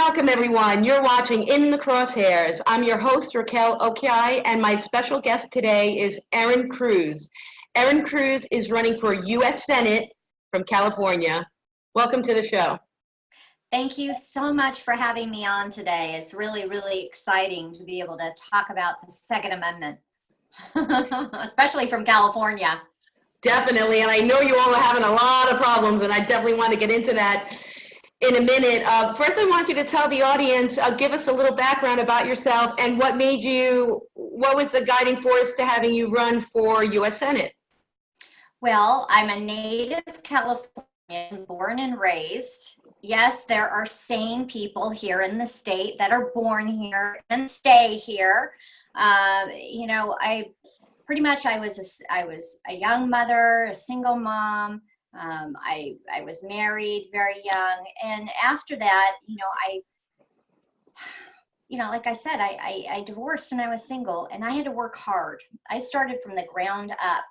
Welcome, everyone. You're watching In the Crosshairs. I'm your host, Raquel Okyay, and my special guest today is Erin Cruz. Erin Cruz is running for U.S. Senate from California. Welcome to the show. Thank you so much for having me on today. It's really, really exciting to be able to talk about the Second Amendment, especially from California. Definitely, and I know you all are having a lot of problems, and I definitely want to get into that in a minute. First, I want you to tell the audience, give us a little background about yourself and what was the guiding force to having you run for U.S. Senate? Well, I'm a native Californian, born and raised. Yes, there are sane people here in the state that are born here and stay here. I was a young mother, a single mom. I was married very young, and after that, like I said, I divorced and I was single, and I had to work hard. I started from the ground up,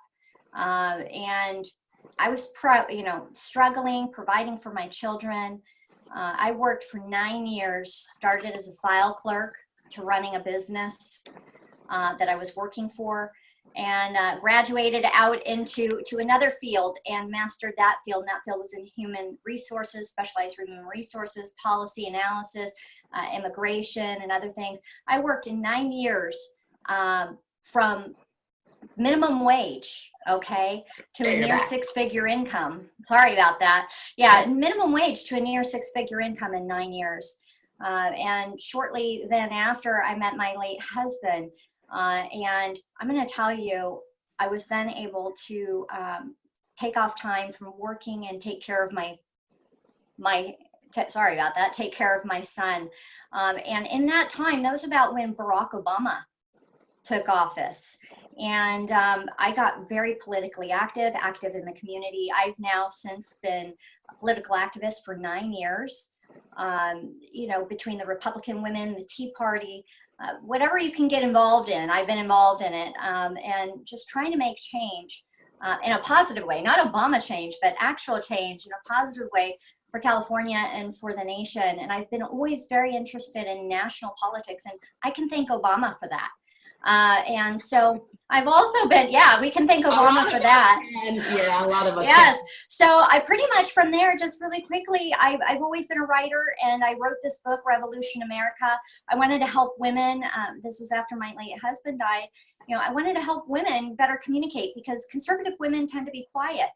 and I was struggling, providing for my children. I worked for 9 years, started as a file clerk to running a business that I was working for, and graduated out into another field and mastered that field. And that field was in human resources, specialized human resources, policy analysis, immigration, and other things. I worked in 9 years from minimum wage, okay, to a near six-figure income. Sorry about that. Yeah, minimum wage to a near six-figure income in 9 years. And shortly then after, I met my late husband. And I'm going to tell you, I was then able to take off time from working and take care of take care of my son. And in that time, that was about when Barack Obama took office. And I got very politically active in the community. I've now since been a political activist for 9 years, between the Republican women, the Tea Party, whatever you can get involved in, I've been involved in it, and just trying to make change in a positive way, not Obama change, but actual change in a positive way for California and for the nation. And I've been always very interested in national politics, and I can thank Obama for that. And so I've also been, we can thank Obama for that. Yeah, a lot of us. Yes. So I pretty much from there, just really quickly, I've always been a writer, and I wrote this book, Revolution America. I wanted to help women. This was after my late husband died. I wanted to help women better communicate, because conservative women tend to be quiet.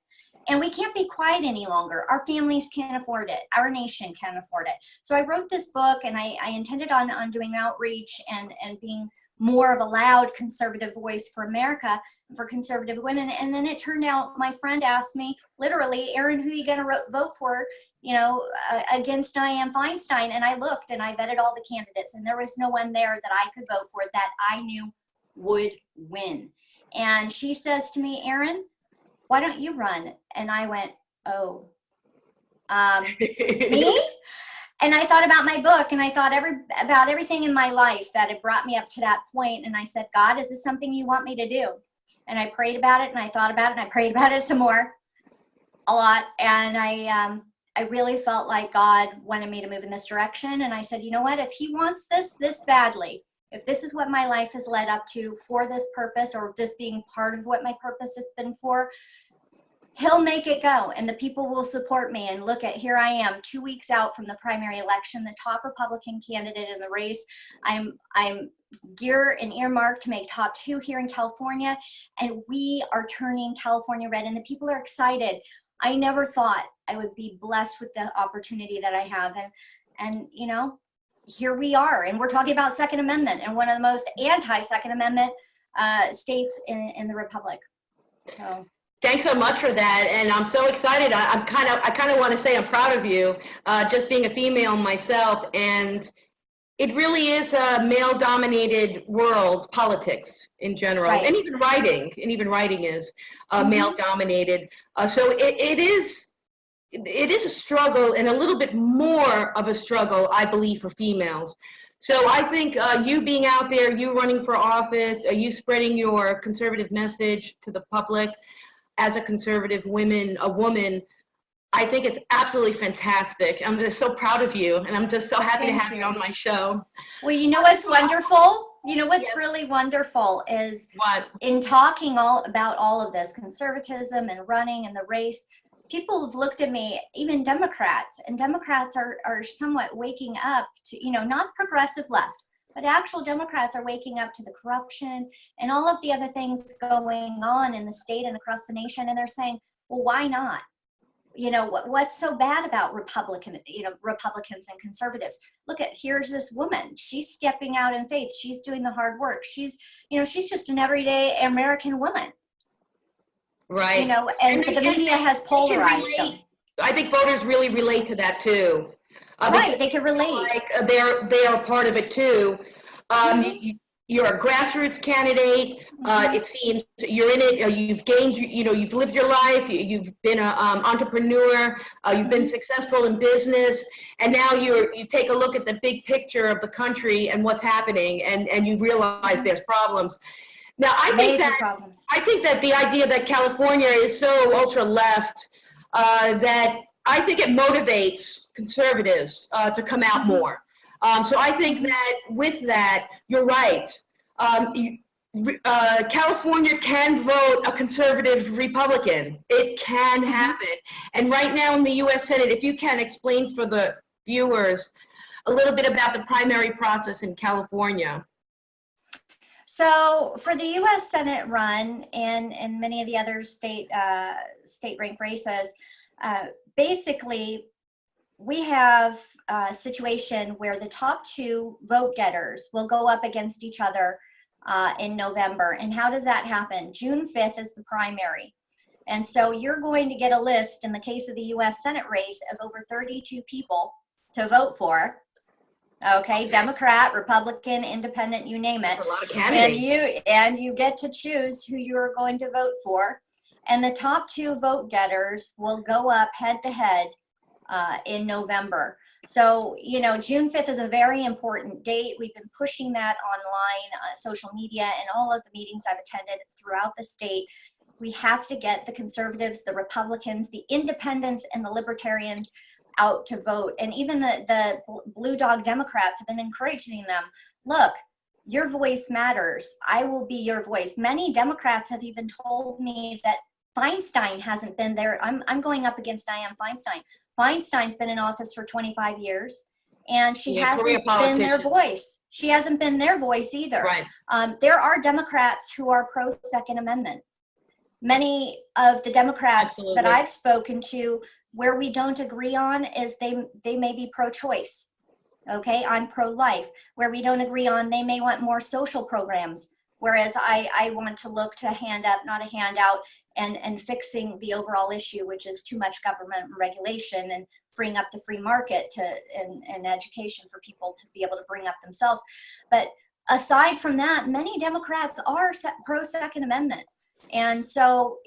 And we can't be quiet any longer. Our families can't afford it. Our nation can't afford it. So I wrote this book, and I intended on doing outreach and being more of a loud conservative voice for America, for conservative women. And then it turned out, my friend asked me, literally, Erin, who are you going to vote for, against Diane Feinstein? And I looked and I vetted all the candidates, and there was no one there that I could vote for that I knew would win. And she says to me, Erin, why don't you run? And I went, oh, me? And I thought about my book, and I thought about everything in my life that had brought me up to that point. And I said, God, is this something you want me to do? And I prayed about it, and I thought about it, and I prayed about it some more, a lot. And I really felt like God wanted me to move in this direction. And I said, you know what, if he wants this badly, if this is what my life has led up to for this purpose, or this being part of what my purpose has been for, he'll make it go, and the people will support me. And look at, here I am 2 weeks out from the primary election, the top Republican candidate in the race. I'm gear and earmarked to make top 2 here in California, and we are turning California red, and the people are excited. I never thought I would be blessed with the opportunity that I have, and here we are, and we're talking about Second Amendment, and one of the most anti-Second Amendment states in the Republic. So. Thanks so much for that, and I'm so excited. I kind of want to say I'm proud of you, just being a female myself, and it really is a male-dominated world, politics in general, right. and even writing is male-dominated. So it is a struggle, and a little bit more of a struggle, I believe, for females. So I think you being out there, you running for office, you spreading your conservative message to the public, as a conservative woman, I think it's absolutely fantastic. I'm just so proud of you, and I'm just so happy to Thank have you you. on my show. Well, you know what's wonderful? You know what's Yes. really wonderful is What? in talking all about all of this conservatism and running and the race, people have looked at me, even Democrats, and Democrats are somewhat waking up to, not progressive left, but actual Democrats are waking up to the corruption and all of the other things going on in the state and across the nation. And they're saying, well, why not? What's so bad about Republicans and conservatives? Look at, here's this woman. She's stepping out in faith. She's doing the hard work. She's just an everyday American woman. Right. And the media has polarized them. I think voters really relate to that too. Right, they can relate. Like they are part of it too. You're a grassroots candidate. It seems you're in it. You've gained. You've lived your life. You've been an entrepreneur. You've been successful in business, and now you take a look at the big picture of the country and what's happening, and you realize there's problems. Now, I think that the idea that California is so ultra left that I think it motivates conservatives to come out more. So I think that with that, you're right. California can vote a conservative Republican. It can happen. And right now in the U.S. Senate, if you can explain for the viewers a little bit about the primary process in California. So for the U.S. Senate run and many of the other state ranked races, basically we have a situation where the top two vote getters will go up against each other in November. And how does that happen? June 5th is the primary. And so you're going to get a list in the case of the U.S. Senate race of over 32 people to vote for. Okay, Democrat, Republican, Independent, you name it. That's a lot of candidates. And you get to choose who you're going to vote for. And the top two vote getters will go up head to head in November. So, June 5th is a very important date. We've been pushing that online, social media, and all of the meetings I've attended throughout the state. We have to get the conservatives, the Republicans, the independents, and the libertarians out to vote. And even the blue dog Democrats have been encouraging them. Look, your voice matters. I will be your voice. Many Democrats have even told me that Feinstein hasn't been there. I'm going up against Diane Feinstein. Feinstein's been in office for 25 years, and she hasn't been their voice. She hasn't been their voice either. Right. There are Democrats who are pro-Second Amendment. Many of the Democrats that I've spoken to, where we don't agree on is they may be pro-choice. Okay, I'm pro-life. Where we don't agree on, they may want more social programs. Whereas I want to look to hand up, not a handout, and fixing the overall issue, which is too much government regulation and freeing up the free market and education for people to be able to bring up themselves. But aside from that, many Democrats are pro-Second Amendment. And so,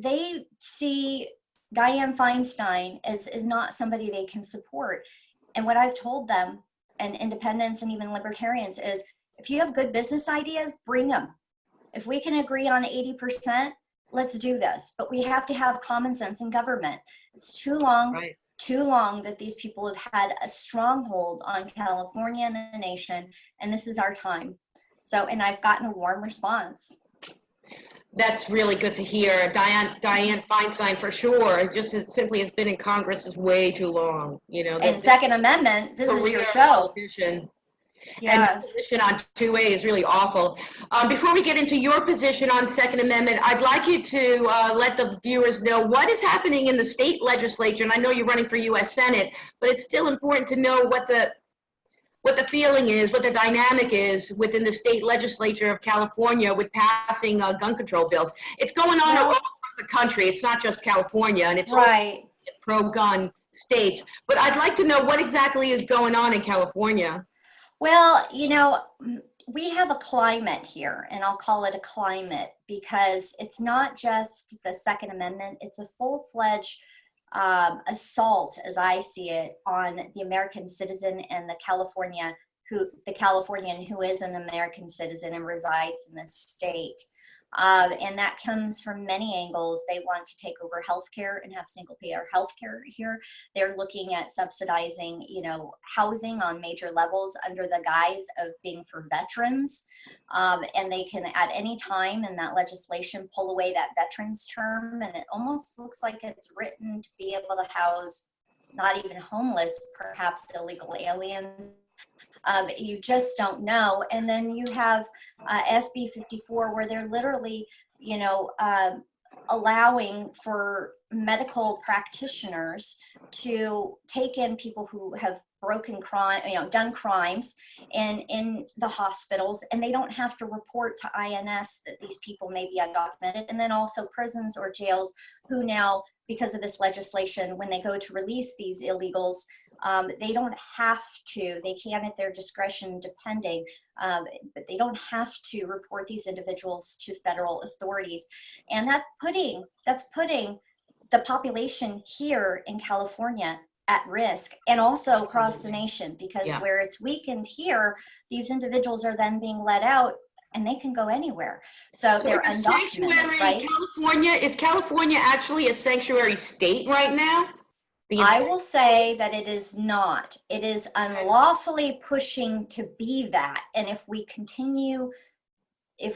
they see Diane Feinstein is not somebody they can support. And what I've told them, and independents and even libertarians, is if you have good business ideas, bring them. If we can agree on 80%, let's do this. But we have to have common sense in government. It's too long that these people have had a stronghold on California and the nation, and this is our time. So, and I've gotten a warm response. That's really good to hear. Diane Feinstein, for sure, just simply has been in Congress is way too long. And Second Amendment, this is your show. Politician. Yes. And the position on 2A is really awful. Before we get into your position on Second Amendment, I'd like you to let the viewers know what is happening in the state legislature. And I know you're running for U.S. Senate, but it's still important to know what the feeling is, what the dynamic is within the state legislature of California with passing gun control bills. It's going on all across the country. It's not just California, and it's also pro-gun states. But I'd like to know what exactly is going on in California. Well, we have a climate here, and I'll call it a climate because it's not just the Second Amendment. It's a full-fledged assault, as I see it, on the American citizen and the Californian who is an American citizen and resides in this state. And that comes from many angles. They want to take over healthcare and have single payer healthcare here. They're looking at subsidizing, housing on major levels under the guise of being for veterans. And they can at any time in that legislation pull away that veterans term. And it almost looks like it's written to be able to house not even homeless, perhaps illegal aliens. You just don't know. And then you have SB 54, where they're literally, allowing for medical practitioners to take in people who have done crimes in the hospitals, and they don't have to report to INS that these people may be undocumented. And then also prisons or jails who now, because of this legislation, when they go to release these illegals, they don't have to, they can at their discretion depending, but they don't have to report these individuals to federal authorities. And that's putting the population here in California at risk, and also across the nation, because where it's weakened here, these individuals are then being let out and they can go anywhere. So they're undocumented, right? Is California actually a sanctuary state right now? I will say that it is not. It is unlawfully pushing to be that. And if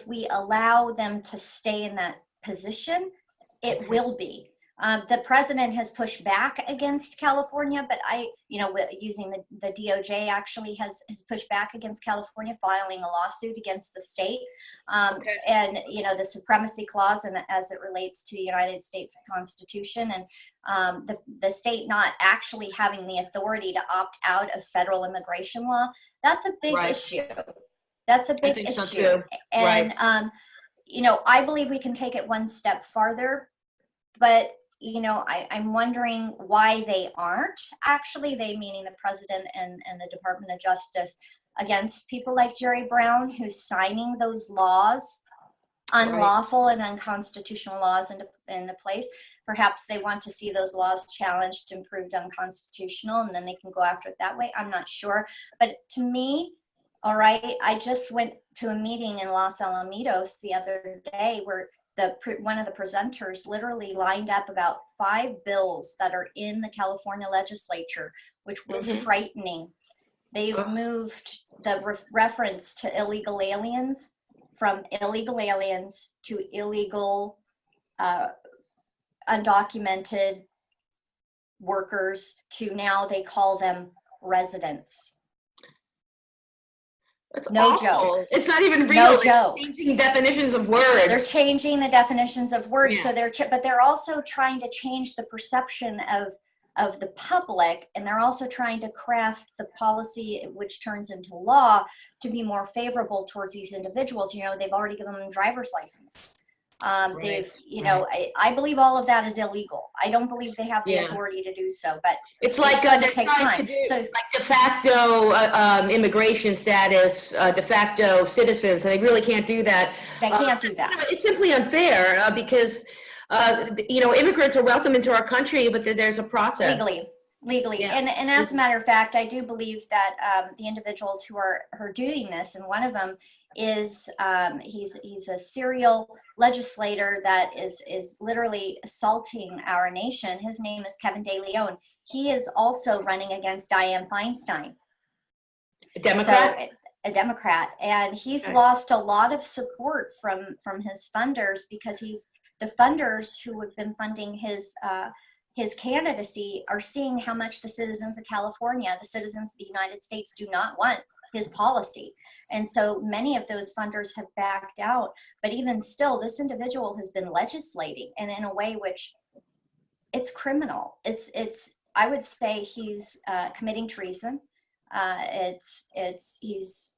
we allow them to stay in that position, it will be. The president has pushed back against California, but using the DOJ actually has pushed back against California, filing a lawsuit against the state. And, the supremacy clause, and as it relates to the United States Constitution, and the state not actually having the authority to opt out of federal immigration law, that's a big issue. That's a big issue. So and, I believe we can take it one step farther, but I'm wondering why they aren't actually, they meaning the president and the Department of Justice, against people like Jerry Brown, who's signing those laws, unlawful and unconstitutional laws into place. Perhaps they want to see those laws challenged and proved unconstitutional, and then they can go after it that way. I'm not sure. But to me, all right, I just went to a meeting in Los Alamitos the other day where one of the presenters literally lined up about 5 bills that are in the California legislature, which were frightening. They've moved the reference to illegal aliens from illegal aliens to illegal undocumented workers to now they call them residents. That's no awful. joke. It's not even real. No joke. Changing definitions of words. They're changing the definitions of words. So but they're also trying to change the perception of the public, and they're also trying to craft the policy, which turns into law, to be more favorable towards these individuals. They've already given them a driver's license. I believe all of that is illegal. I don't believe they have the authority to do so, but it's like going to take time. So like de facto immigration status, de facto citizens, and they really can't do that. They can't do that. It's simply unfair because immigrants are welcome into our country, but there's a process. Legally. Yeah. And as a matter of fact, I do believe that the individuals who are doing this, and one of them is he's a serial legislator that is literally assaulting our nation. His name is Kevin De Leon. He is also running against Diane Feinstein. A Democrat? So, a Democrat. And he's lost a lot of support from his funders, because the funders who have been funding his candidacy are seeing how much the citizens of California, the citizens of the United States, do not want his policy. And so many of those funders have backed out. But even still, this individual has been legislating, and in a way which it's criminal. I would say he's committing treason. He's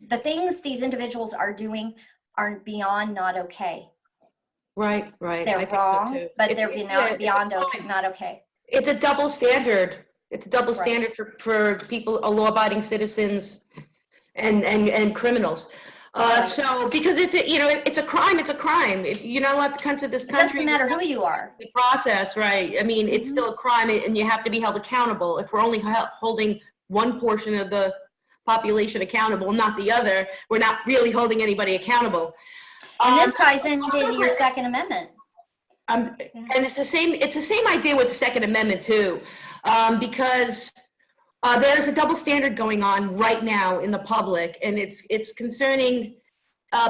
the things these individuals are doing are beyond not okay. Right. They're wrong, but they're beyond not okay. It's a double standard. It's a double standard for people, law-abiding citizens, and criminals. So because it's a crime. It's a crime. If you're not allowed to come to this country, it doesn't matter who you are. The process, right? I mean, it's still a crime, and you have to be held accountable. If we're only holding one portion of the population accountable, not the other, we're not really holding anybody accountable. And this ties into your Second Amendment. And it's the same idea with the Second Amendment too, because there's a double standard going on right now in the public, and it's concerning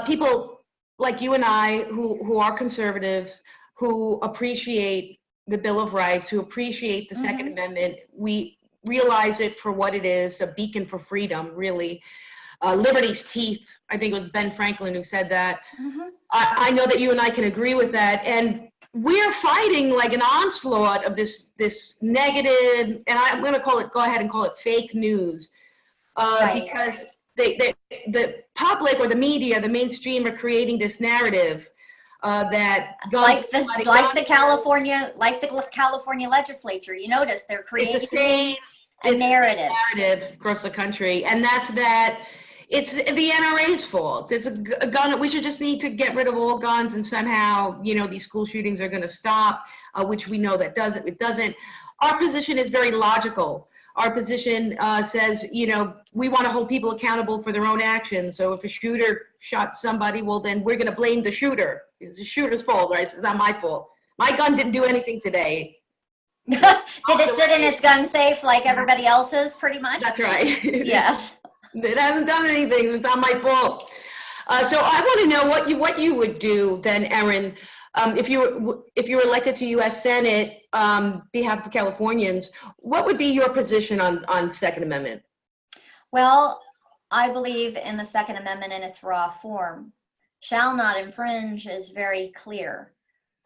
people like you and I who are conservatives, who appreciate the Bill of Rights, who appreciate the Second Amendment. We realize it for what it is, a beacon for freedom, really. Liberty's teeth, I think it was Ben Franklin who said that. I know that you and I can agree with that. And we're fighting like an onslaught of this negative, and I'm going to go ahead and call it fake news, because the public or the media, the mainstream, are creating this narrative that like the California legislature. You notice they're creating a narrative across the country, and that it's the NRA's fault. It's a gun. We should just need to get rid of all guns, and somehow, these school shootings are going to stop, which we know that it doesn't. Our position is very logical. Our position says, we want to hold people accountable for their own actions. So if a shooter shot somebody, well, then we're going to blame the shooter. It's the shooter's fault, right? It's not my fault. My gun didn't do anything today. Did it sit in its gun safe like everybody else's, pretty much? That's right. Yes. It hasn't done anything. It's not my fault. So I want to know what you would do then, Erin, if you were elected to U.S. Senate on behalf of the Californians. What would be your position on Second Amendment? Well, I believe in the Second Amendment in its raw form. Shall not infringe is very clear.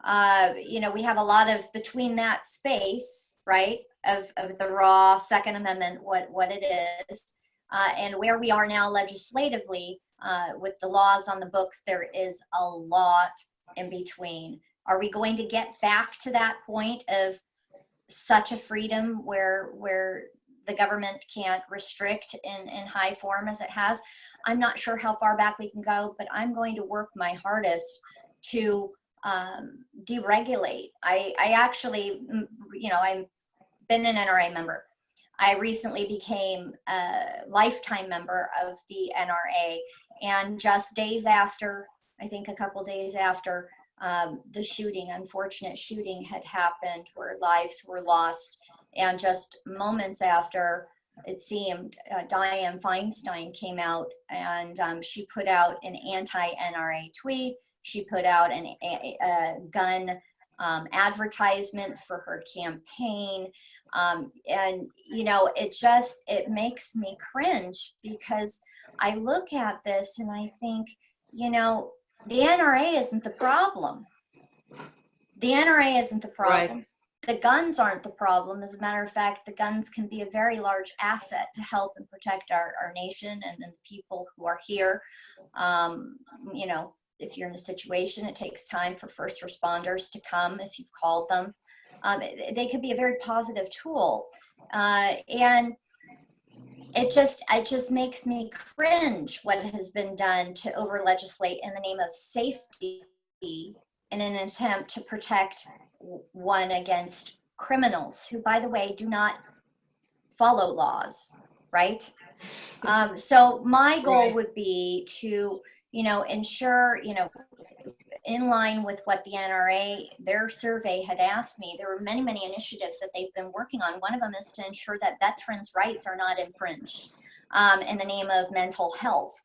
We have a lot of between that space, right, of the raw Second Amendment, what it is. And where we are now legislatively, with the laws on the books, there is a lot in between. Are we going to get back to that point of such a freedom where the government can't restrict in high form as it has? I'm not sure how far back we can go, but I'm going to work my hardest to deregulate. I actually, I've been an NRA member. I recently became a lifetime member of the NRA, and just days after, I think a couple days after the unfortunate shooting had happened where lives were lost, and just moments after, it seemed, Diane Feinstein came out and she put out an anti-NRA tweet. She put out a gun advertisement for her campaign. And it makes me cringe, because I look at this and I think, the NRA isn't the problem. The NRA isn't the problem. Right. The guns aren't the problem. As a matter of fact, the guns can be a very large asset to help and protect our nation and the people who are here. If you're in a situation, it takes time for first responders to come if you've called them. They could be a very positive tool. And it just makes me cringe what has been done to over legislate in the name of safety in an attempt to protect one against criminals who, by the way, do not follow laws, right? So my goal would be to, ensure, in line with what the NRA, their survey had asked me. There were many, many initiatives that they've been working on. One of them is to ensure that veterans' rights are not infringed in the name of mental health.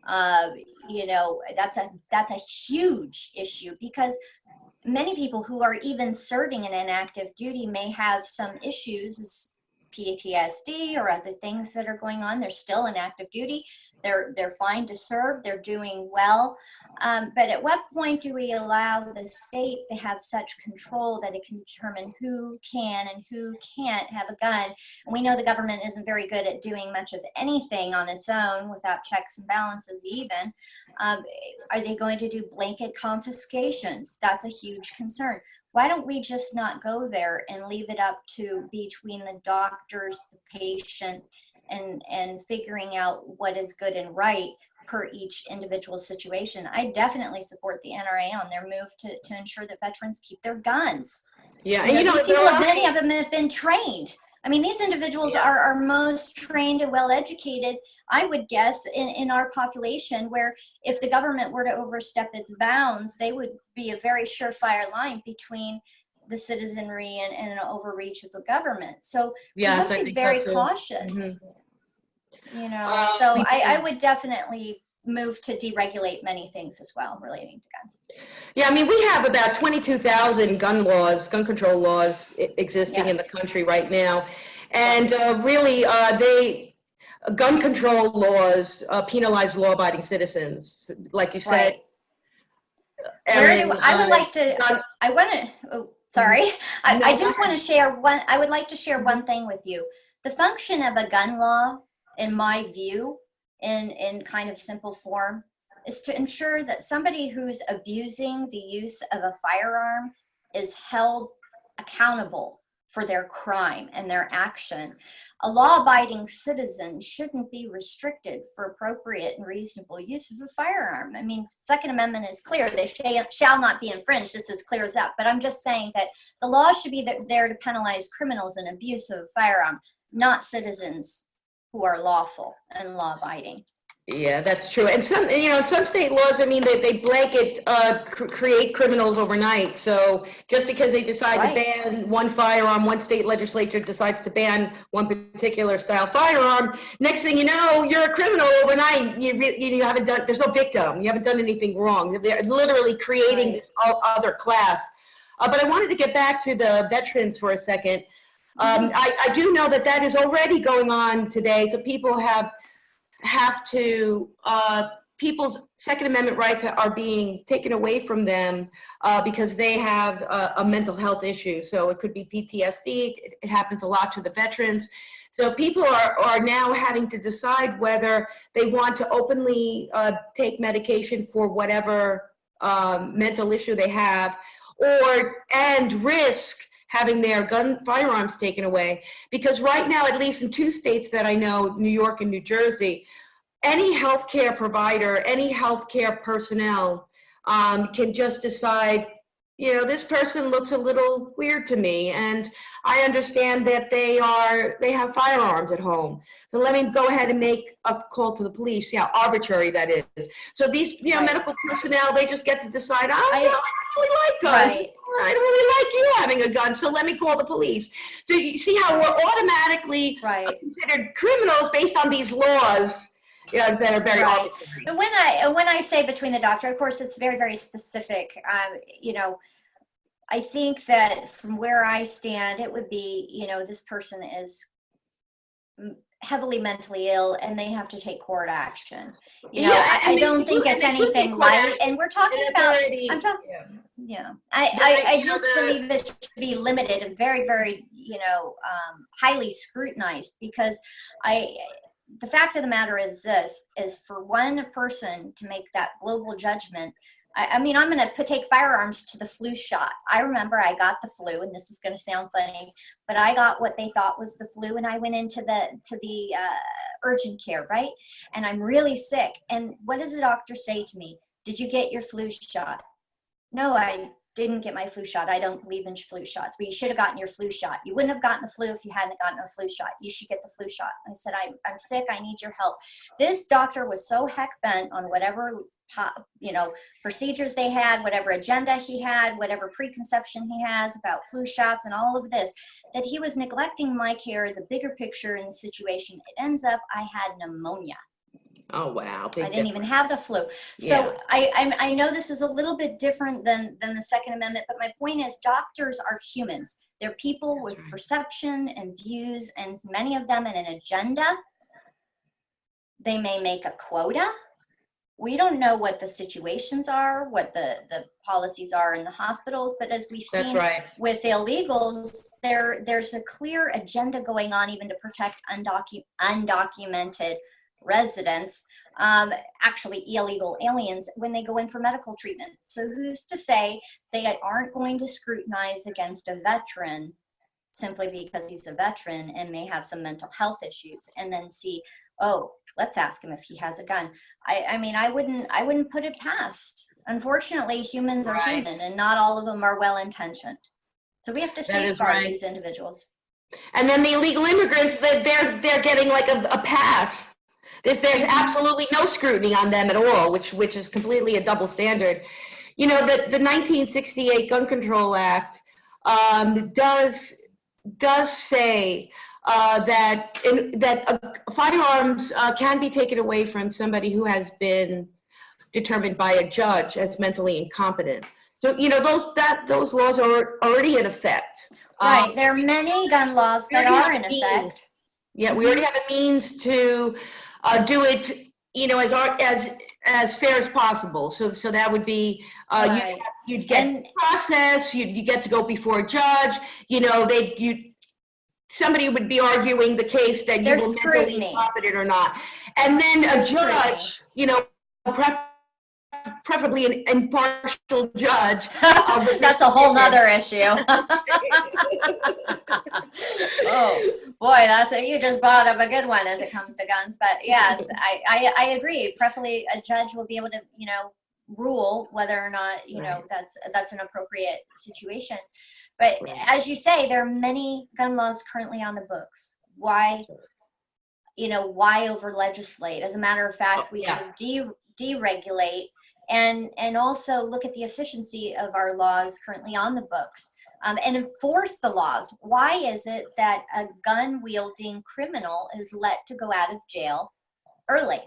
That's a huge issue, because many people who are even serving in an active duty may have some issues, PTSD or other things that are going on. They're still in active duty. They're fine to serve. They're doing well. But at what point do we allow the state to have such control that it can determine who can and who can't have a gun? And we know the government isn't very good at doing much of anything on its own without checks and balances even. Are they going to do blanket confiscations? That's a huge concern. Why don't we just not go there and leave it up to between the doctors, the patient, and figuring out what is good and right per each individual situation? I definitely support the NRA on their move to ensure that veterans keep their guns. Yeah, and many of them have been trained I mean, these individuals are most trained and well educated, I would guess, in our population, where if the government were to overstep its bounds, they would be a very surefire line between the citizenry and an overreach of the government. So we have to be very cautious. You know, so I would definitely move to deregulate many things as well relating to guns. Yeah, I mean, we have about 22,000 gun control laws existing in the country right now. And really, gun control laws penalize law-abiding citizens. Like you said, Erin, I would like to, I want to, oh, sorry. I just want to share I would like to share one thing with you. The function of a gun law, in my view, in kind of simple form, is to ensure that somebody who's abusing the use of a firearm is held accountable for their crime and their action. A law-abiding citizen shouldn't be restricted for appropriate and reasonable use of a firearm. I mean, Second Amendment is clear. They shall not be infringed. It's as clear as that. But I'm just saying that the law should be there to penalize criminals and abuse of a firearm, not citizens who are lawful and law-abiding. Yeah, that's true. And some, in some state laws, I mean, they blanket create criminals overnight. So just because they decide to ban one firearm, one state legislature decides to ban one particular style firearm, next thing you know, you're a criminal overnight. You haven't done, there's no victim. You haven't done anything wrong. They're literally creating this other class. But I wanted to get back to the veterans for a second. I do know that is already going on today. So people have to, people's Second Amendment rights are being taken away from them because they have a mental health issue. So it could be PTSD. It happens a lot to the veterans. So people are now having to decide whether they want to openly take medication for whatever mental issue they have, and risk having their firearms taken away. Because right now, at least in 2 states that I know, New York and New Jersey, any healthcare provider, any healthcare personnel can just decide, this person looks a little weird to me, and I understand that they have firearms at home. So let me go ahead and make a call to the police. Yeah, arbitrary that is. So these, medical personnel, they just get to decide, I don't really like guns. Right. I don't really like you having a gun, so let me call the police. So you see how we're automatically considered criminals based on these laws that are very arbitrary. And when I say between the doctor, of course, it's very, very specific. I think that from where I stand, it would be, this person is heavily mentally ill and they have to take court action. I don't think it's anything light. And we're talking about, I just believe this should be limited and very, very, highly scrutinized, because the fact of the matter is for one person to make that global judgment. I mean, I'm going to take firearms to the flu shot. I remember I got the flu, and this is going to sound funny, but I got what they thought was the flu, and I went into the urgent care, right? And I'm really sick. And what does the doctor say to me? Did you get your flu shot? No, I didn't get my flu shot. I don't believe in flu shots, but you should have gotten your flu shot. You wouldn't have gotten the flu if you hadn't gotten a flu shot. You should get the flu shot. I said, I'm sick. I need your help. This doctor was so heck bent on whatever procedures they had, whatever agenda he had, whatever preconception he has about flu shots and all of this, that he was neglecting my care, the bigger picture in the situation. It ends up I had pneumonia. Oh, wow. I didn't even have the flu. So I know this is a little bit different than the Second Amendment, but my point is doctors are humans. They're people with perception and views, and many of them in an agenda. They may make a quota. We don't know what the situations are, what the policies are in the hospitals, but as we've seen with illegals, there's a clear agenda going on even to protect undocumented residents, actually illegal aliens, when they go in for medical treatment. So who's to say they aren't going to scrutinize against a veteran simply because he's a veteran and may have some mental health issues, and then see, oh, let's ask him if he has a gun. I mean, I wouldn't put it past. Unfortunately, humans are human, and not all of them are well-intentioned. So we have to safeguard these individuals. And then the illegal immigrants, they're getting like a pass. There's absolutely no scrutiny on them at all, which is completely a double standard. You know, the 1968 Gun Control Act does say that firearms can be taken away from somebody who has been determined by a judge as mentally incompetent. So, you know, those laws are already in effect. Right. There are many gun laws that are in effect. Yeah, we already have a means to do it, you know, as fair as possible. So that would be Right. you'd get process, you get to go before a judge. You know, somebody would be arguing the case that you were mentally incompetent or not, and then a judge, you know, preferably an impartial judge. That's a whole nother issue. Oh boy, you just brought up a good one as it comes to guns. But yes, I agree. Preferably a judge will be able to, you know, rule whether or not, you know, that's an appropriate situation. But as you say, there are many gun laws currently on the books. Why, you know, why over legislate? As a matter of fact, we should deregulate and also look at the efficiency of our laws currently on the books, and enforce the laws. Why is it that a gun-wielding criminal is let to go out of jail early?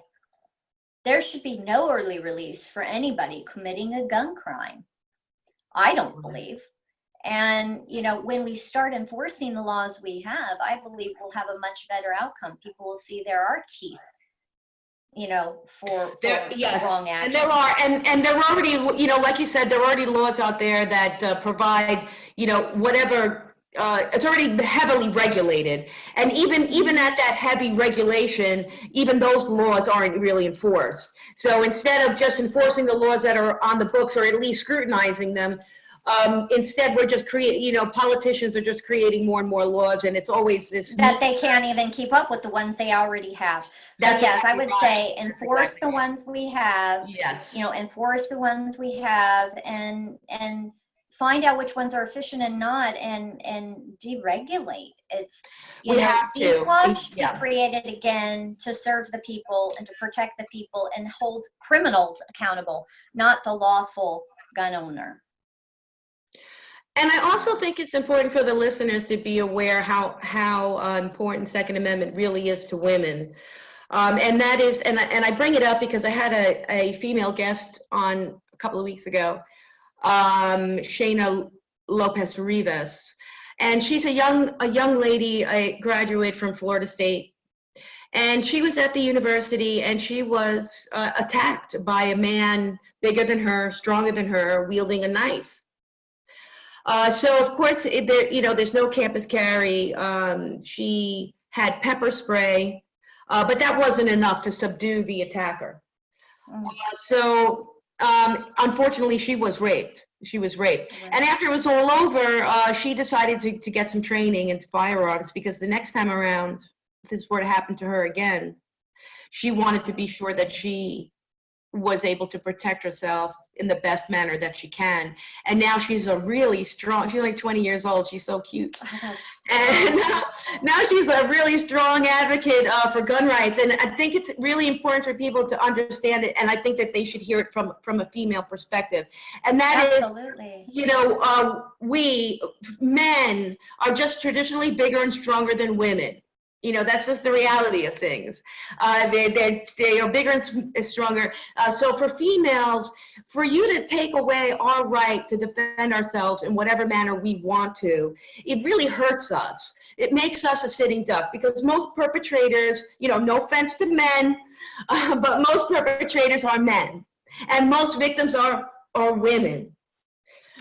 There should be no early release for anybody committing a gun crime, I don't believe. And, you know, when we start enforcing the laws we have, I believe we'll have a much better outcome. People will see there are teeth, you know, for wrong action. And there are, and there are already, you know, like you said, there are already laws out there that provide, you know, whatever, it's already heavily regulated. And even at that heavy regulation, even those laws aren't really enforced. So instead of just enforcing the laws that are on the books, or at least scrutinizing them, instead we're just politicians are just creating more and more laws, and it's always this that they can't even keep up with the ones they already have. So yes, exactly, I would say enforce the ones we have. Yes. You know, enforce the ones we have, and find out which ones are efficient and not, and deregulate. It's, you know, these laws should be created again to serve the people and to protect the people and hold criminals accountable, not the lawful gun owner. And I also think it's important for the listeners to be aware how important Second Amendment really is to women. And that is, and I bring it up because I had a female guest on a couple of weeks ago, Shayna Lopez Rivas, and she's a young lady, a graduate from Florida State, and she was at the university and she was attacked by a man bigger than her, stronger than her, wielding a knife. So of course, there's no campus carry. She had pepper spray, but that wasn't enough to subdue the attacker. So unfortunately, she was raped. And after it was all over, she decided to get some training in firearms, because the next time around, if this were to happen to her again, she wanted to be sure that she was able to protect herself in the best manner that she can. And now she's a really strong, she's like 20 years old, she's so cute. And now she's a really strong advocate for gun rights. And I think it's really important for people to understand it, and I think that they should hear it from a female perspective. And that Absolutely. is, you know, we men are just traditionally bigger and stronger than women. You know, that's just the reality of things. They are bigger and stronger. So for females, for you to take away our right to defend ourselves in whatever manner we want to, it really hurts us. It makes us a sitting duck, because most perpetrators, you know, no offense to men, but most perpetrators are men, and most victims are women.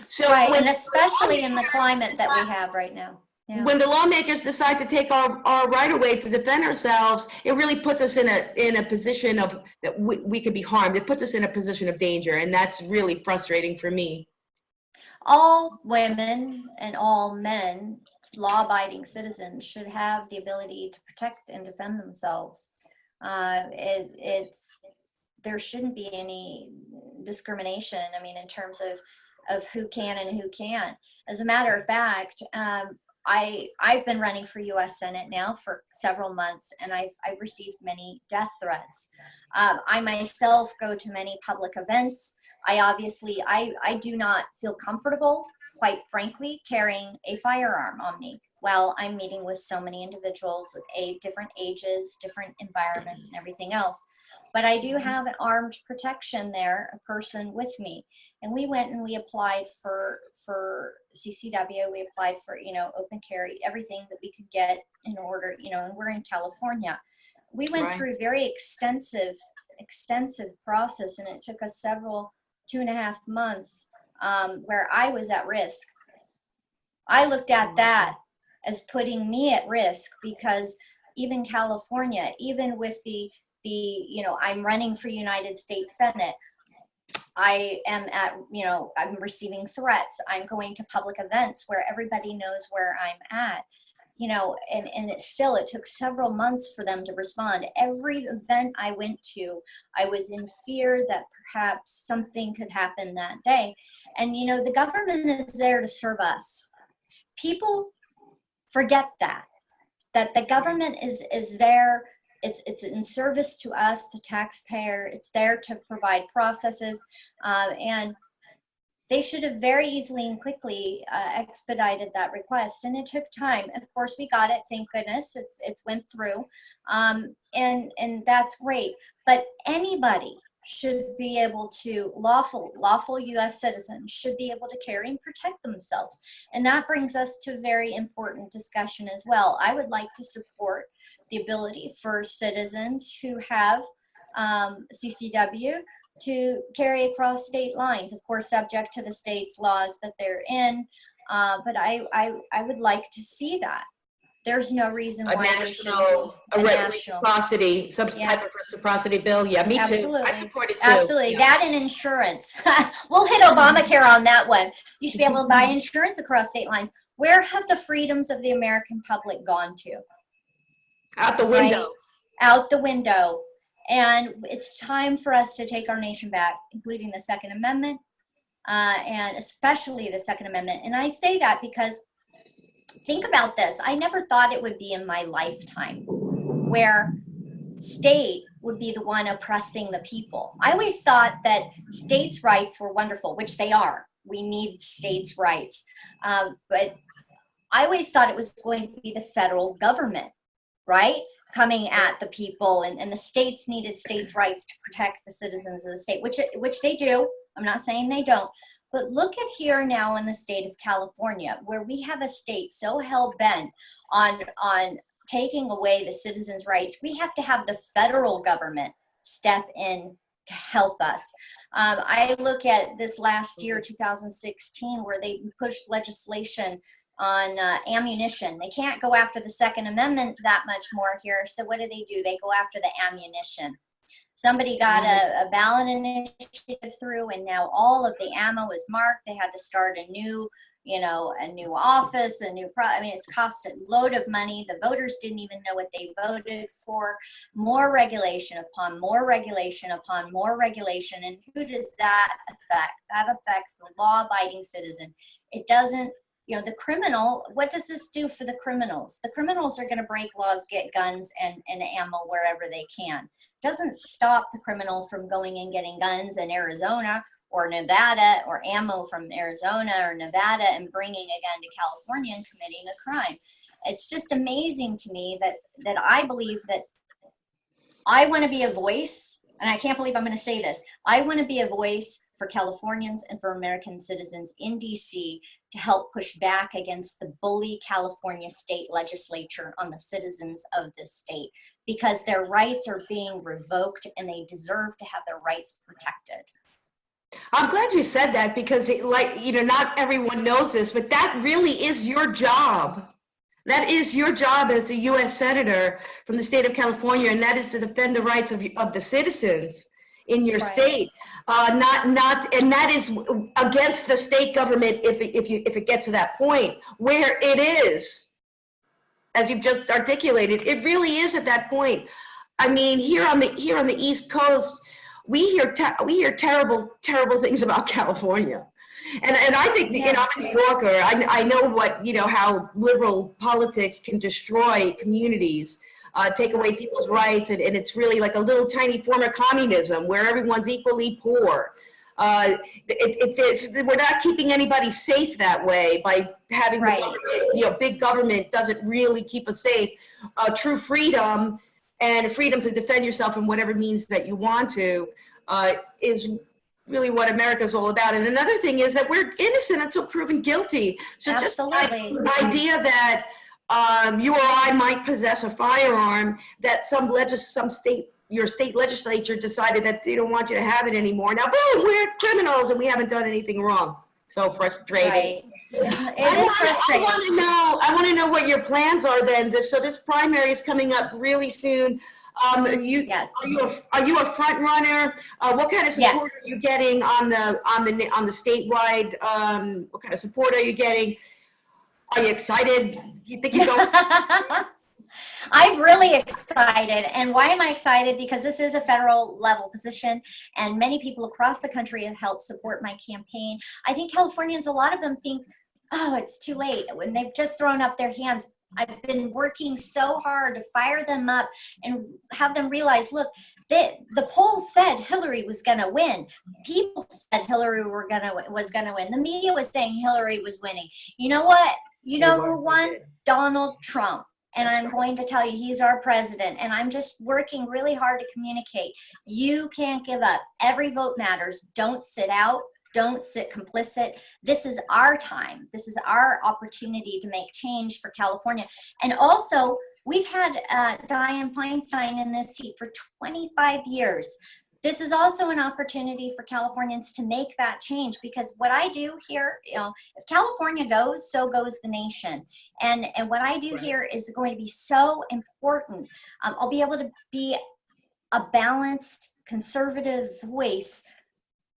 So and especially in the climate that we have right now. Yeah. When the lawmakers decide to take our right away to defend ourselves, it really puts us in a position of that we could be harmed. It puts us in a position of danger, and that's really frustrating for me. All women and all men, law-abiding citizens, should have the ability to protect and defend themselves. There shouldn't be any discrimination. I mean, in terms of who can and who can't. As a matter of fact, I've been running for U.S. Senate now for several months, and I've received many death threats. I myself go to many public events. I do not feel comfortable, quite frankly, carrying a firearm on me while I'm meeting with so many individuals of different ages, different environments, and everything else. But I do have an armed protection there, a person with me. And we went and we applied for CCW. We applied for, open carry, everything that we could get in order, and we're in California. We went through a very extensive process, and it took us 2.5 months where I was at risk. I looked at that as putting me at risk, because even California, even with I'm running for United States Senate, I am I'm receiving threats. I'm going to public events where everybody knows where I'm at, and it took several months for them to respond. Every event I went to, I was in fear that perhaps something could happen that day. And, the government is there to serve us. People forget that the government is there. It's in service to us, the taxpayer. It's there to provide processes, and they should have very easily and quickly expedited that request. And it took time. Of course, we got it. Thank goodness, it's went through, and that's great. But anybody should be able to, lawful U.S. citizens should be able to carry and protect themselves. And that brings us to a very important discussion as well. I would like to support the ability for citizens who have CCW to carry across state lines, of course, subject to the state's laws that they're in. But I would like to see that. There's no reason why there shouldn't be a national reciprocity, some type of reciprocity bill. Yeah, me Absolutely. too. I support it too. Absolutely. Yeah. That and insurance. We'll hit Obamacare on that one. You should be able to buy insurance across state lines. Where have the freedoms of the American public gone to? Out the window. Right? Out the window. And it's time for us to take our nation back, including the Second Amendment, and especially the Second Amendment. And I say that because, think about this. I never thought it would be in my lifetime where state would be the one oppressing the people. I always thought that states' rights were wonderful, which they are. We need states' rights. But I always thought it was going to be the federal government, right, coming at the people, and the states needed states' rights to protect the citizens of the state, which they do. I'm not saying they don't. But look at here now in the state of California, where we have a state so hell-bent on taking away the citizens' rights. We have to have the federal government step in to help us. I look at this last year, 2016, where they pushed legislation on ammunition. They can't go after the Second Amendment that much more here. So what do? They go after the ammunition. Somebody got a ballot initiative through, and now all of the ammo is marked. They had to start a new office, it's cost a load of money. The voters didn't even know what they voted for. More regulation upon more regulation upon more regulation. And who does that affect? That affects the law-abiding citizen. It doesn't, the criminal, what does this do for the criminals? The criminals are going to break laws, get guns and ammo wherever they can. It doesn't stop the criminal from going and getting guns in Arizona or Nevada, or ammo from Arizona or Nevada, and bringing a gun to California and committing a crime. It's just amazing to me that I believe that I want to be a voice, and I can't believe I'm going to say this. I want to be a voice for Californians and for American citizens in DC to help push back against the bully California state legislature on the citizens of this state, because their rights are being revoked and they deserve to have their rights protected. I'm glad you said that, because not everyone knows this, but that really is your job. That is your job as a U.S. Senator from the state of California, and that is to defend the rights of the citizens in your state. And that is against the state government if it gets to that point where it is, as you've just articulated. It really is at that point. I mean, here on the East Coast, we hear terrible things about California. And I think, you know, I'm a New Yorker. I know what, you know, how liberal politics can destroy communities, take away people's rights, and it's really like a little tiny form of communism where everyone's equally poor. We're not keeping anybody safe that way by having the government, you know, big government doesn't really keep us safe. True freedom and freedom to defend yourself in whatever means that you want to is really what America's all about. And another thing is that we're innocent until proven guilty. So Absolutely. Just the idea that you or I might possess a firearm, that your state legislature decided that they don't want you to have it anymore. Now, boom, we're criminals and we haven't done anything wrong. So frustrating. Right. It is frustrating. I want to know what your plans are then. So this primary is coming up really soon. Yes. Are you a front runner? What kind of support are you getting on the statewide? What kind of support are you getting? Are you excited? You think you go? I'm really excited. And why am I excited? Because this is a federal level position and many people across the country have helped support my campaign. I think Californians, a lot of them think, oh, it's too late when they've just thrown up their hands. I've been working so hard to fire them up and have them realize, look, the polls said Hillary was going to win. People said Hillary was going to win. The media was saying Hillary was winning. You know what? You know who won? Donald Trump. And I'm going to tell you, he's our president. And I'm just working really hard to communicate. You can't give up. Every vote matters. Don't sit out. Don't sit complicit. This is our time. This is our opportunity to make change for California. And also, we've had Diane Feinstein in this seat for 25 years. This is also an opportunity for Californians to make that change, because what I do here, you know, if California goes, so goes the nation. And what I do here is going to be so important. I'll be able to be a balanced, conservative voice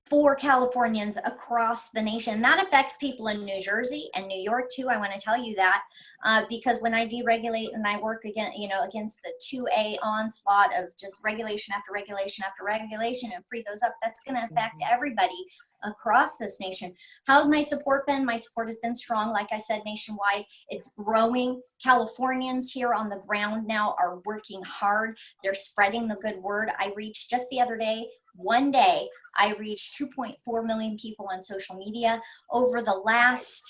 for Californians across the nation. That affects people in New Jersey and New York too. I want to tell you that because when I deregulate and I work against the 2A onslaught of just regulation after regulation after regulation and free those up, that's going to affect everybody across this nation. How's my support been? My support has been strong. Like I said, nationwide, it's growing. Californians here on the ground now are working hard. They're spreading the good word. I reached just the other day, one day, I reached 2.4 million people on social media. Over the last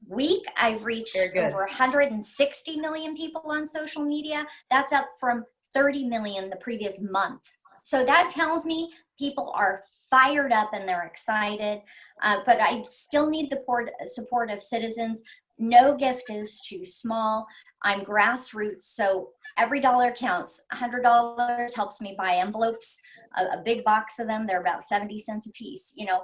week, I've reached over 160 million people on social media. That's up from 30 million the previous month. So that tells me people are fired up and they're excited, but I still need the support of citizens. No gift is too small. I'm grassroots, so every dollar counts. $100 helps me buy envelopes, a big box of them. They're about 70 cents a piece. You know,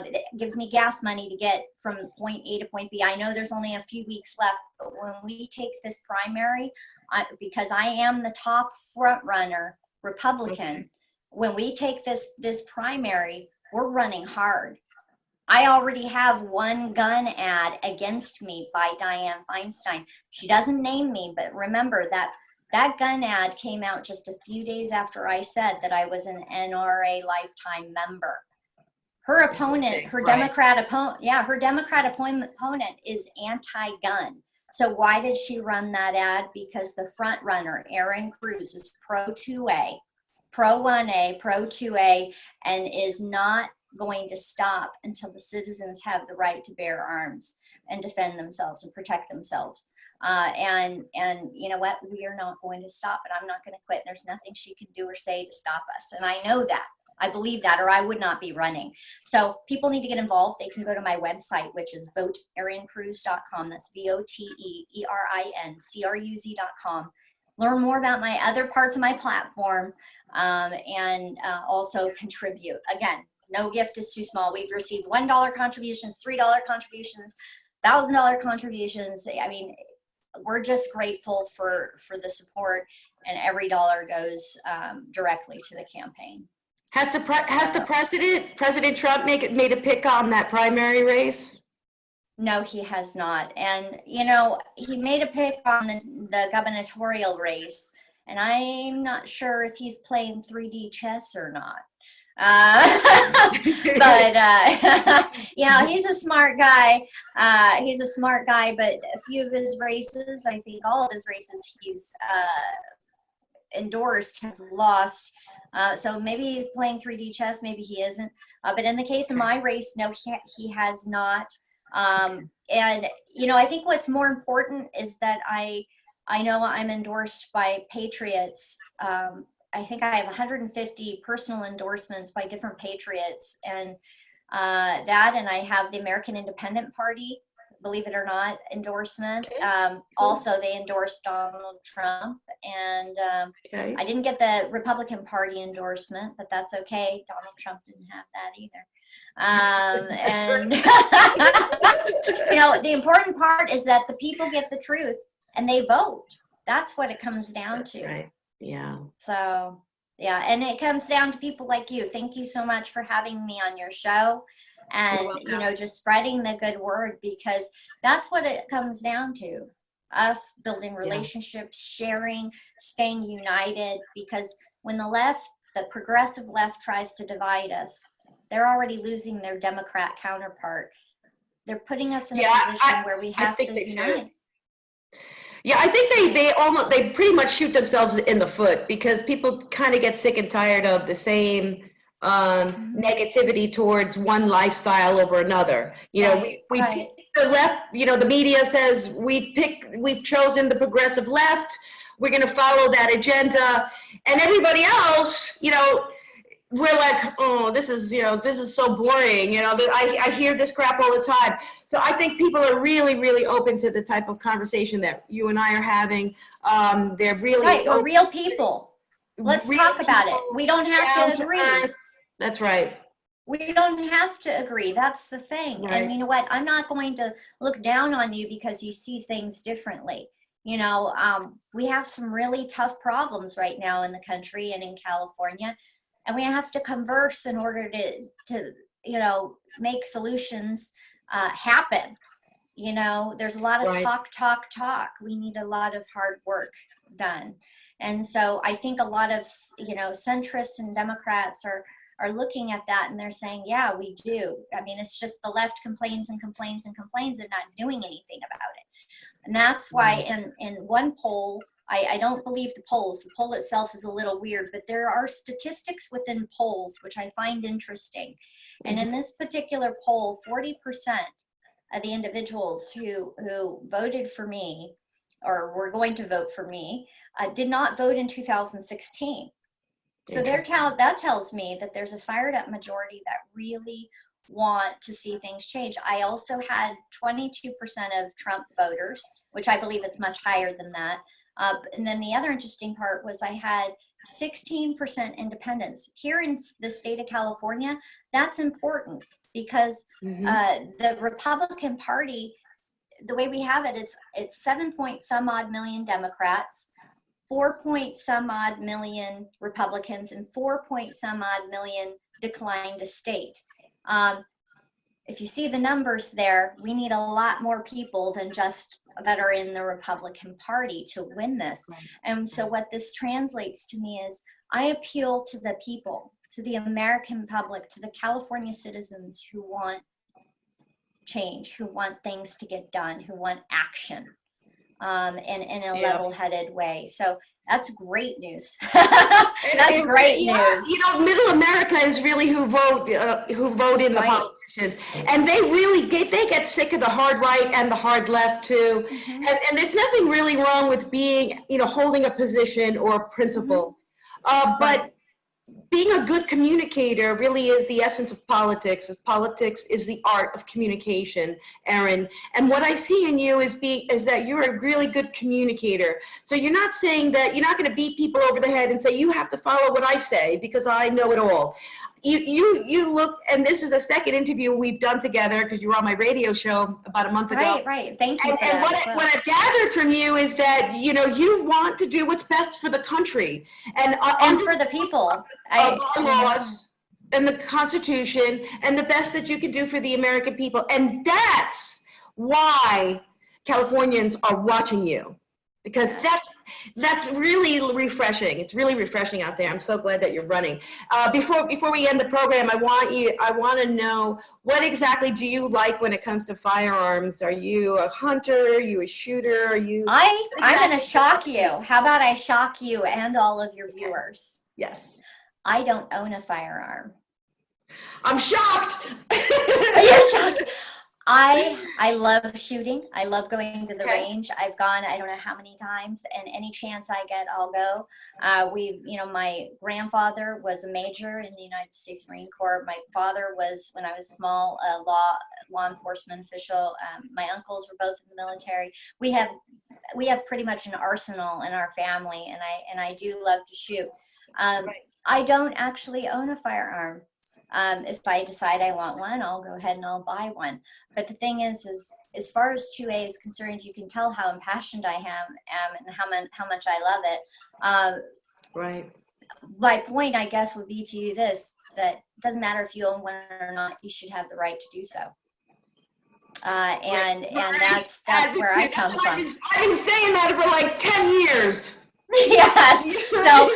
it gives me gas money to get from point A to point B. I know there's only a few weeks left, but when we take this primary, because I am the top front runner Republican, when we take this primary, we're running hard. I already have one gun ad against me by Diane Feinstein. She doesn't name me, but remember that gun ad came out just a few days after I said that I was an NRA lifetime member. Her opponent, her Democrat opponent is anti-gun. So why did she run that ad? Because the front runner, Erin Cruz, is pro 2A, pro 1A, pro 2A, and is not going to stop until the citizens have the right to bear arms and defend themselves and protect themselves. And you know what? We are not going to stop, and I'm not going to quit. There's nothing she can do or say to stop us. And I know that. I believe that, or I would not be running. So people need to get involved. They can go to my website, which is voteerincruz.com. That's VOTERINCRUZ.com. Learn more about my other parts of my platform, and also contribute. Again, no gift is too small. We've received $1 contributions, $3 contributions, $1,000 contributions. I mean, we're just grateful for the support, and every dollar goes directly to the campaign. Has President Trump made a pick on that primary race? No, he has not. And, you know, he made a pick on the gubernatorial race, and I'm not sure if he's playing 3D chess or not. But he's a smart guy. But a few of his races, I think all of his races he's endorsed, have lost. So maybe he's playing 3D chess, maybe he isn't. But in the case of my race, no, he has not. And I think what's more important is that I know I'm endorsed by patriots. I think I have 150 personal endorsements by different patriots, and and I have the American Independent Party, believe it or not, endorsement. Also, they endorsed Donald Trump, and I didn't get the Republican Party endorsement, but that's okay. Donald Trump didn't have that either. The important part is that the people get the truth and they vote. That's what it comes down to. Right. Yeah. So, yeah, and it comes down to people like you. Thank you so much for having me on your show and, just spreading the good word, because that's what it comes down to. Us building relationships, sharing, staying united, because when the progressive left tries to divide us, they're already losing their Democrat counterpart. They're putting us in a position where we have to unite. Yeah, I think they pretty much shoot themselves in the foot, because people kind of get sick and tired of the same negativity towards one lifestyle over another. We pick the left. The media says we've chosen the progressive left. We're going to follow that agenda, and everybody else, we're like, oh, this is so boring. I hear this crap all the time. So I think people are really, really open to the type of conversation that you and I are having. They're really we're real people. Let's talk about it. We don't have to agree. That's right. We don't have to agree. That's the thing. Right. And you know what? I'm not going to look down on you because you see things differently. We have some really tough problems right now in the country and in California. And we have to converse in order to make solutions happen. There's a lot of talk. We need a lot of hard work done. And so I think a lot of, centrists and Democrats are looking at that and they're saying, yeah, we do. I mean, it's just the left complains and complains and complains and not doing anything about it. And that's why in one poll, I don't believe the polls. The poll itself is a little weird, but there are statistics within polls, which I find interesting. And in this particular poll, 40% of the individuals who voted for me or were going to vote for me did not vote in 2016. So that tells me that there's a fired up majority that really want to see things change. I also had 22% of Trump voters, which I believe it's much higher than that. And then the other interesting part was I had 16% independents. Here in the state of California, that's important because the Republican Party, the way we have it, it's 7-point-some odd million Democrats, 4-point-some odd million Republicans, and 4-point-some odd million declined to state. If you see the numbers there, we need a lot more people than just that are in the Republican Party to win this. And so what this translates to me is I appeal to the people, to the American public, to the California citizens who want change, who want things to get done, who want action in a level-headed way. So that's great news. That's great news. Middle America is really who vote in the politicians, and they get sick of the hard right and the hard left too. And there's nothing really wrong with being holding a position or a principle, but being a good communicator really is the essence of politics. Politics is the art of communication, Erin. And what I see in you is that you're a really good communicator. So you're not saying that you're not going to beat people over the head and say you have to follow what I say because I know it all. You look, and this is the second interview we've done together because you were on my radio show about a month ago. Right. Thank you. And what I've gathered from you is that you want to do what's best for the country and for the people. Our laws and the Constitution and the best that you can do for the American people, and that's why Californians are watching you. because Yes. that's really refreshing. It's really refreshing out there. I'm so glad that you're running. Before we end the program, I want to know, what exactly do you like when it comes to firearms? Are you a hunter? Are you a shooter? Are you? I'm going to shock you. How about I shock you and all of your viewers? Yes. I don't own a firearm. I'm shocked. You're shocked. I love shooting. I love going to the Okay. range. I've gone, I don't know how many times, and any chance I get, I'll go. My grandfather was a major in the United States Marine Corps. My father was, when I was small, a law enforcement official. My uncles were both in the military. We have pretty much an arsenal in our family, and I do love to shoot. Right. I don't actually own a firearm. If I decide I want one, I'll go ahead and I'll buy one. But the thing is as far as 2A is concerned, you can tell how impassioned I am and how much I love it. Right. My point, I guess, would be to you this, that it doesn't matter if you own one or not, you should have the right to do so. And that's where I come from. I've been saying that for like 10 years. Yes. So,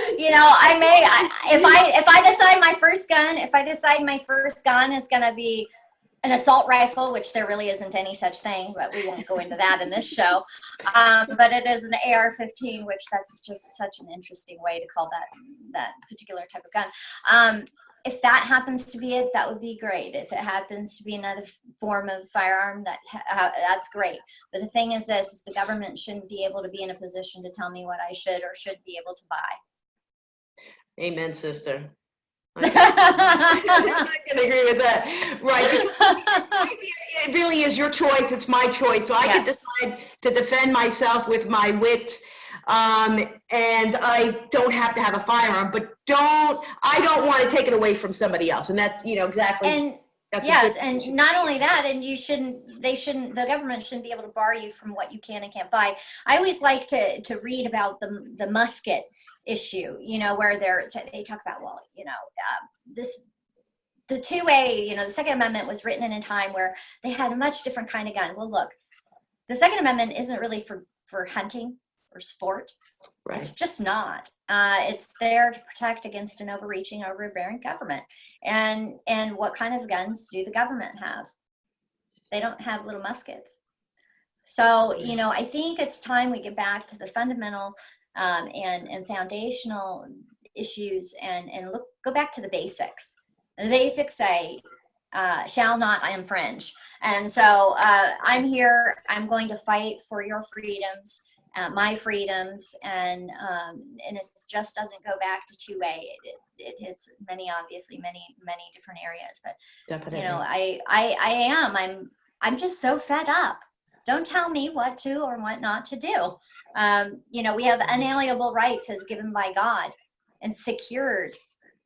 if I decide my first gun is going to be an assault rifle, which there really isn't any such thing, but we won't go into that in this show. But it is an AR-15, which that's just such an interesting way to call that particular type of gun. If that happens to be it, that would be great. If it happens to be another form of firearm, that's great. But the thing is this, is the government shouldn't be able to be in a position to tell me what I should or should be able to buy. Amen, sister. I can agree with that. Right. It really is your choice. It's my choice. So I can decide to defend myself with my wit. And I don't have to have a firearm, but I don't want to take it away from somebody else. And that's, exactly. And yes, and not only that, and the government shouldn't be able to bar you from what you can and can't buy. I always like to read about the musket issue, where they talk about, the 2A, the Second Amendment was written in a time where they had a much different kind of gun. Well, look, the Second Amendment isn't really for hunting or sport. Right. It's just not. It's there to protect against an overreaching, overbearing government. And what kind of guns do the government have? They don't have little muskets. So, I think it's time we get back to the fundamental and foundational issues and go back to the basics. And the basics say, shall not infringe. And so I'm here. I'm going to fight for your freedoms. My freedoms, and it just doesn't go back to 2A. It hits many different areas. But definitely, I'm just so fed up. Don't tell me what to or what not to do. We have unalienable rights as given by God and secured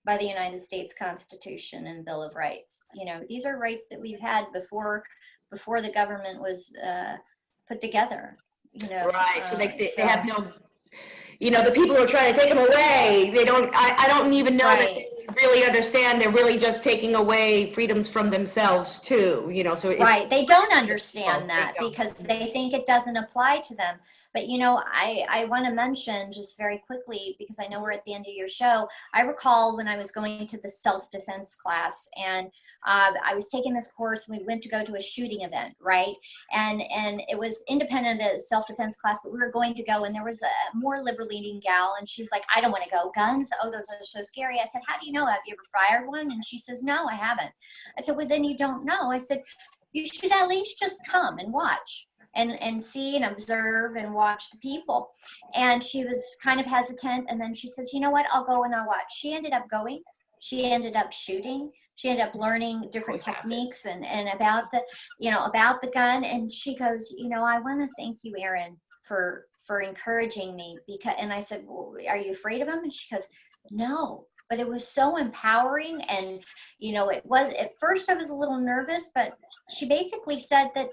by the United States Constitution and Bill of Rights. These are rights that we've had before the government was put together. Right. So they have no, the people who are trying to take them away, they don't, I don't even know that they really understand. They're really just taking away freedoms from themselves too, so. Right. They don't understand that because they think it doesn't apply to them. But, I want to mention just very quickly, because I know we're at the end of your show. I recall when I was going to the self-defense class, and I was taking this course, and we went to go to a shooting event, right? And it was independent of the self-defense class, but we were going to go, and there was a more liberal-leaning gal, and she's like, I don't want to go. Guns? Oh, those are so scary. I said, how do you know? Have you ever fired one? And she says, no, I haven't. I said, well, then you don't know. I said, you should at least just come and watch. And see and observe and watch the people. And she was kind of hesitant, and then she says, you know what, I'll go and I'll watch. She ended up going. She ended up shooting. She ended up learning different techniques and about the gun. And she goes, I want to thank you, Erin, for encouraging me, and I said, well, are you afraid of him? And she goes, no. But it was so empowering. And it was, at first I was a little nervous, but she basically said that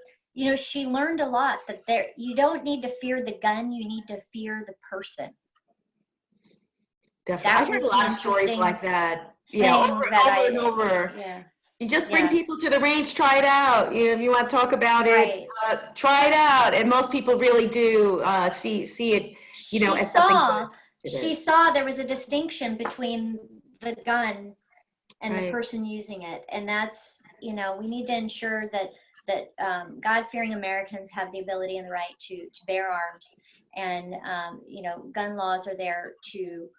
she learned a lot, that you don't need to fear the gun, you need to fear the person. Definitely. I've heard a lot of stories like that. Yeah, over and over. Yeah. You just bring Yes. people to the range, try it out. You know, if you want to talk about Right. it, try it out. And most people really do see it, you know, as something good. She saw there was a distinction between the gun and the Right. person using it. And that's, you know, we need to ensure that God-fearing Americans have the ability and the right to bear arms. And, you know, gun laws are there to,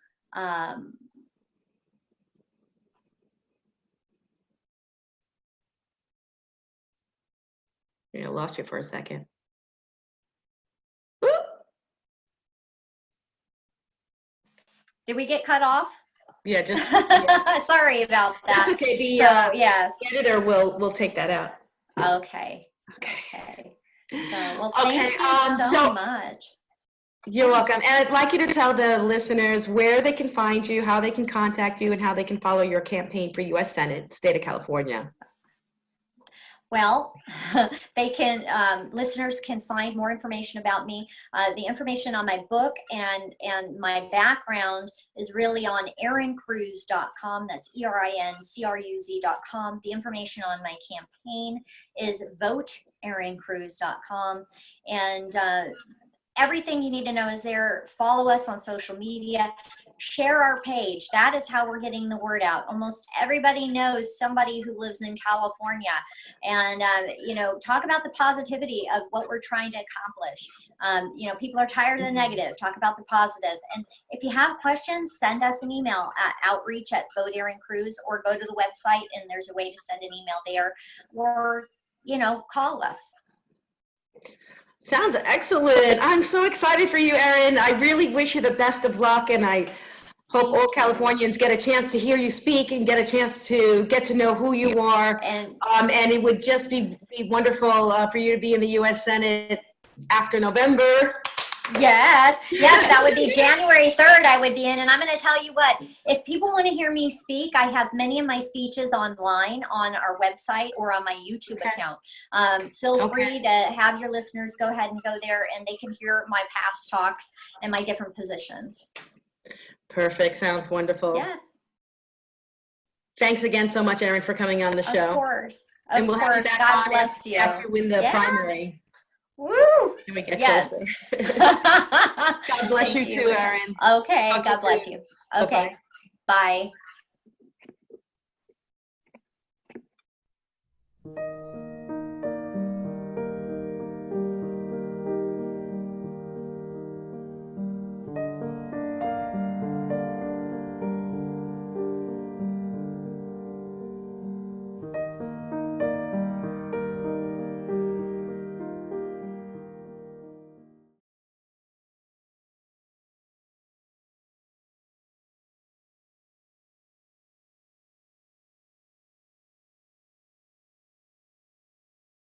You know, lost you for a second. did we get cut off? Yeah, just yeah. Sorry about that. That's okay. The yes. the editor will take that out. Okay. Okay. So, well, Okay, thank you so much. You're welcome. And I'd like you to tell the listeners where they can find you, how they can contact you, and how they can follow your campaign for U.S. Senate, state of California. Well, they can, listeners can find more information about me. The information on my book and my background is really on erincruz.com. That's ERINCRUZ.com. The information on my campaign is voteerincruz.com. And everything you need to know is there. Follow us on social media. Share our page. That is how we're getting the word out. Almost everybody knows somebody who lives in California. And, you know, talk about the positivity of what we're trying to accomplish. You know, people are tired of the negative. Talk about the positive. And if you have questions, send us an email at outreach@voteerincruz, or go to the website and there's a way to send an email there, or, you know, call us. Sounds excellent. I'm so excited for you, Erin. I really wish you the best of luck, and I hope all Californians get a chance to hear you speak and get a chance to get to know who you are. And it would just be wonderful for you to be in the U.S. Senate after November. Yes, that would be January 3rd I would be in. And I'm going to tell you what, if people want to hear me speak, I have many of my speeches online on our website or on my YouTube account. Feel free to have your listeners go ahead and go there, and they can hear my past talks and my different positions. Perfect. Sounds wonderful. Yes. Thanks again so much, Erin, for coming on the show. Of course. And we'll have you back God on bless you. after you win the primary. Woo! Can we get yes. closer? God bless you too, Erin. Okay. Talk God bless you. Okay. Bye-bye. Bye.